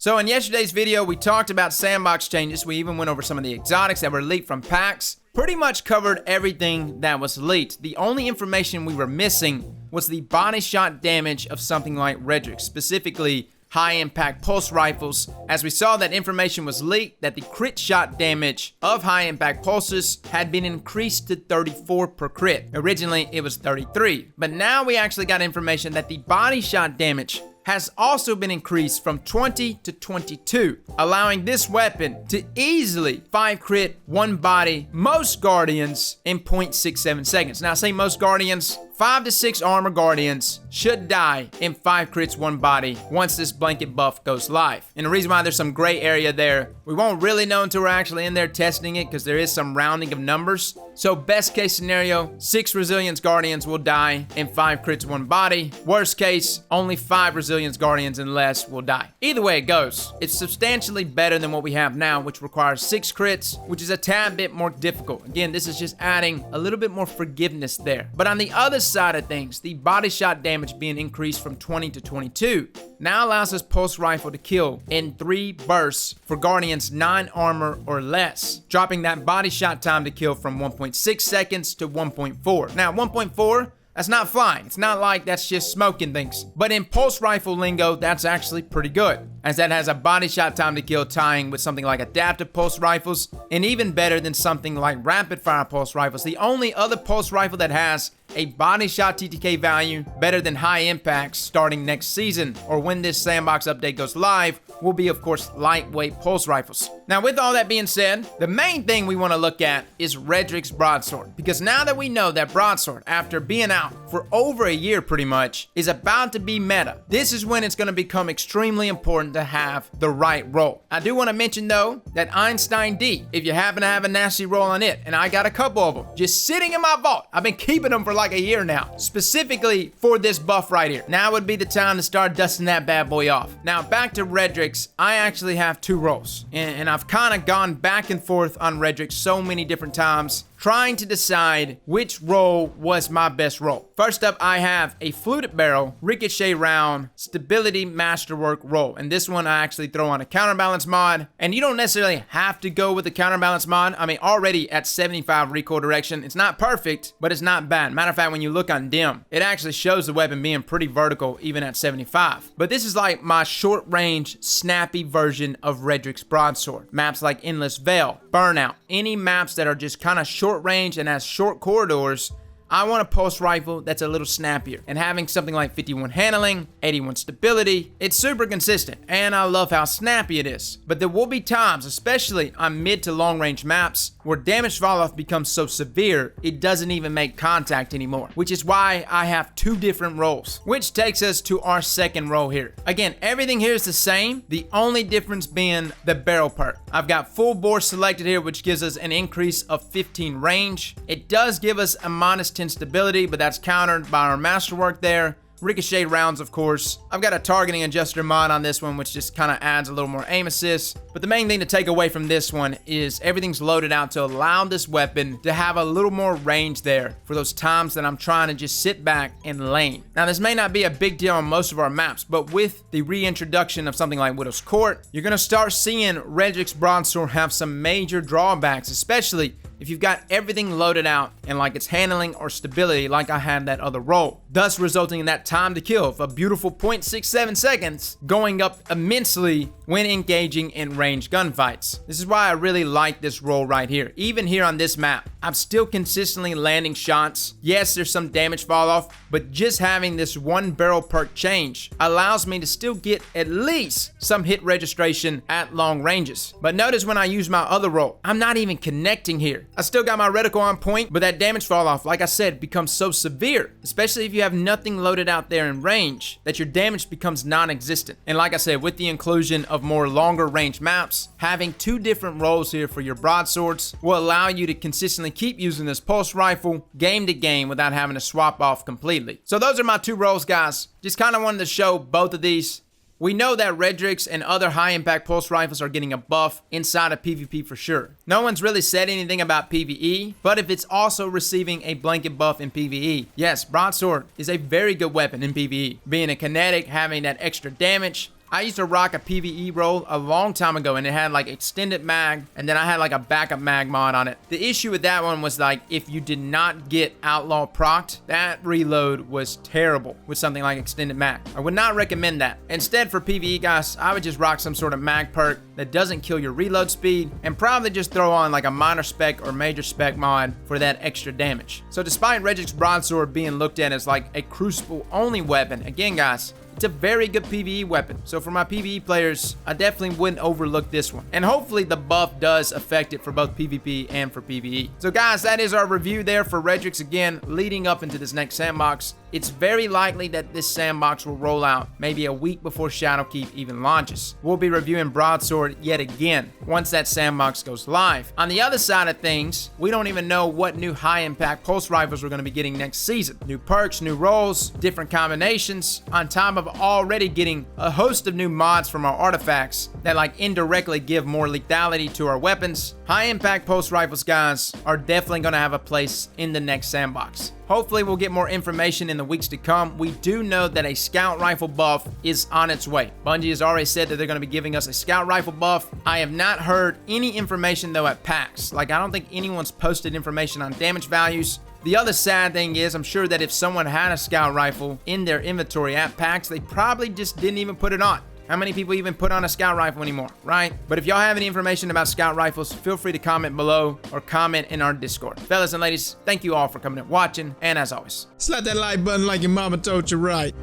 So in yesterday's video, we talked about sandbox changes. We even went over some of the exotics that were leaked from packs. Pretty much covered everything that was leaked. The only information we were missing was the body shot damage of something like Redrix, specifically high impact pulse rifles, as we saw that information was leaked that the crit shot damage of high impact pulses had been increased to 34 per crit. Originally it was 33, but now we actually got information that the body shot damage has also been increased from 20 to 22, allowing this weapon to easily 5 crit, 1 body most Guardians in 0.67 seconds. Now I say most Guardians, 5 to 6 armor Guardians should die in 5 crits, 1 body once this blanket buff goes live. And the reason why there's some gray area there, we won't really know until we're actually in there testing it because there is some rounding of numbers. So best case scenario, 6 Resilience Guardians will die in 5 crits, 1 body. Worst case, only 5 Resilience Guardians and less will die. Either way it goes, it's substantially better than what we have now, which requires 6 crits, which is a tad bit more difficult. Again, this is just adding a little bit more forgiveness there. But on the other side of things, the body shot damage being increased from 20 to 22 now allows this pulse rifle to kill in 3 bursts for Guardians 9 armor or less, dropping that body shot time to kill from 1.6 seconds to 1.4. Now 1.4, that's not flying. It's not like that's just smoking things. But in pulse rifle lingo, that's actually pretty good, as that has a body shot time to kill tying with something like adaptive pulse rifles, and even better than something like rapid fire pulse rifles. The only other pulse rifle that has a body shot TTK value better than high impacts starting next season, or when this sandbox update goes live, will be of course lightweight pulse rifles. Now with all that being said, the main thing we want to look at is Redrix Broadsword, because now that we know that Broadsword, after being out for over a year pretty much, is about to be meta, this is when it's going to become extremely important to have the right roll. I do want to mention though that Einstein D, if you happen to have a nasty roll on it, and I got a couple of them just sitting in my vault, I've been keeping them for like a year now, specifically for this buff right here. Now would be the time to start dusting that bad boy off. Now back to Redrix, I actually have 2 rolls, and I've kind of gone back and forth on Redrix so many different times, trying to decide which roll was my best roll. First up, I have a fluted barrel, ricochet round, stability masterwork roll. And this one I actually throw on a counterbalance mod. And you don't necessarily have to go with the counterbalance mod. I mean, already at 75 recoil direction, it's not perfect, but it's not bad. Matter of fact, when you look on dim, it actually shows the weapon being pretty vertical even at 75. But this is like my short range, snappy version of Redrix Broadsword. Maps like Endless Veil, Burnout, any maps that are just kind of short range and has short corridors, I want a pulse rifle that's a little snappier. And having something like 51 handling, 81 stability, it's super consistent, and I love how snappy it is. But there will be times, especially on mid to long range maps, where damage fall off becomes so severe it doesn't even make contact anymore, which is why I have 2 different rolls, which takes us to our second roll here. Again, everything here is the same, the only difference being the barrel perk. I've got full bore selected here, which gives us an increase of 15 range. It does give us a minus 10 stability, but that's countered by our masterwork there. Ricochet rounds, of course. I've got a targeting adjuster mod on this one, which just kind of adds a little more aim assist. But the main thing to take away from this one is everything's loaded out to allow this weapon to have a little more range there for those times that I'm trying to just sit back and lane. Now, this may not be a big deal on most of our maps, but with the reintroduction of something like Widow's Court, you're going to start seeing Redrix Broadsword have some major drawbacks, especially if you've got everything loaded out and like it's handling or stability like I had that other roll, thus resulting in that time to kill of a beautiful 0.67 seconds going up immensely when engaging in ranged gunfights. This is why I really like this roll right here. Even here on this map, I'm still consistently landing shots. Yes, there's some damage fall off, but just having this 1 barrel perk change allows me to still get at least some hit registration at long ranges. But notice when I use my other roll, I'm not even connecting here. I still got my reticle on point, but that damage fall off, like I said, becomes so severe, especially if you have nothing loaded out there in range, that your damage becomes non-existent. And like I said, with the inclusion of more longer range maps, having 2 different rolls here for your broadswords will allow you to consistently keep using this pulse rifle game to game without having to swap off completely. So those are my 2 rolls, guys. Just kind of wanted to show both of these. We know that Redrix and other high-impact pulse rifles are getting a buff inside of PvP for sure. No one's really said anything about PvE, but if it's also receiving a blanket buff in PvE, yes, Broadsword is a very good weapon in PvE. Being a kinetic, having that extra damage, I used to rock a PvE roll a long time ago, and it had like extended mag, and then I had like a backup mag mod on it. The issue with that one was like, if you did not get outlaw procced, that reload was terrible with something like extended mag. I would not recommend that. Instead, for PvE guys, I would just rock some sort of mag perk that doesn't kill your reload speed, and probably just throw on like a minor spec or major spec mod for that extra damage. So despite Redrix Broadsword being looked at as like a crucible only weapon, again guys, it's a very good PvE weapon. So for my PvE players, I definitely wouldn't overlook this one. And hopefully the buff does affect it for both PvP and for PvE. So guys, that is our review there for Redrix. Again, leading up into this next sandbox. It's very likely that this sandbox will roll out maybe a week before Shadowkeep even launches. We'll be reviewing Broadsword yet again once that sandbox goes live. On the other side of things, we don't even know what new high impact pulse rifles we're going to be getting next season. New perks, new rolls, different combinations, on top of already getting a host of new mods from our artifacts that like indirectly give more lethality to our weapons. High impact pulse rifles, guys, are definitely going to have a place in the next sandbox. Hopefully we'll get more information in the weeks to come. We do know that a scout rifle buff is on its way. Bungie has already said that they're going to be giving us a scout rifle buff. I have not heard any information though at PAX. Like, I don't think anyone's posted information on damage values. The other sad thing is, I'm sure that if someone had a scout rifle in their inventory at PAX, they probably just didn't even put it on. How many people even put on a scout rifle anymore, right? But if y'all have any information about scout rifles, feel free to comment below or comment in our Discord. Fellas and ladies, thank you all for coming and watching, and as always, slap that like button like your mama told you right.